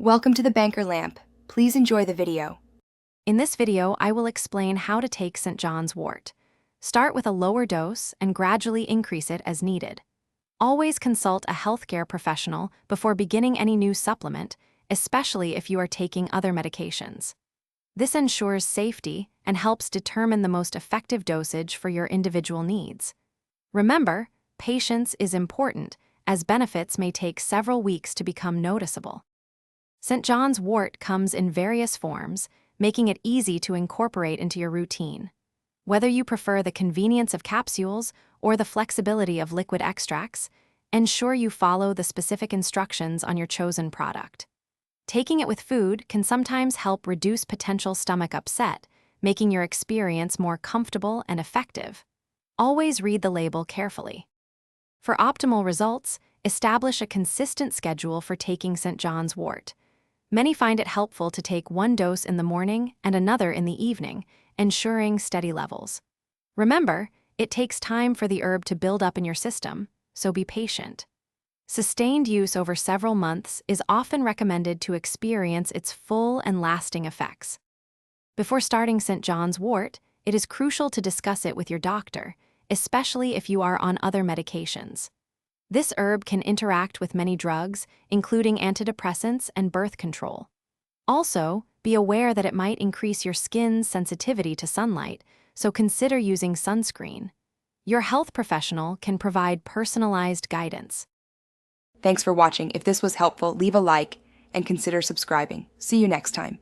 Welcome to the Banker Lamp. Please enjoy the video. In this video, I will explain how to take St. John's wort. Start with a lower dose and gradually increase it as needed. Always consult a healthcare professional before beginning any new supplement, especially if you are taking other medications. This ensures safety and helps determine the most effective dosage for your individual needs. Remember, patience is important, as benefits may take several weeks to become noticeable. St. John's wort comes in various forms, making it easy to incorporate into your routine. Whether you prefer the convenience of capsules or the flexibility of liquid extracts, ensure you follow the specific instructions on your chosen product. Taking it with food can sometimes help reduce potential stomach upset, making your experience more comfortable and effective. Always read the label carefully. For optimal results, establish a consistent schedule for taking St. John's wort. Many find it helpful to take one dose in the morning and another in the evening, ensuring steady levels. Remember, it takes time for the herb to build up in your system, so be patient. Sustained use over several months is often recommended to experience its full and lasting effects. Before starting St. John's wort, it is crucial to discuss it with your doctor, especially if you are on other medications. This herb can interact with many drugs, including antidepressants and birth control. Also, be aware that it might increase your skin's sensitivity to sunlight, so consider using sunscreen. Your health professional can provide personalized guidance. Thanks for watching. If this was helpful, leave a like and consider subscribing. See you next time.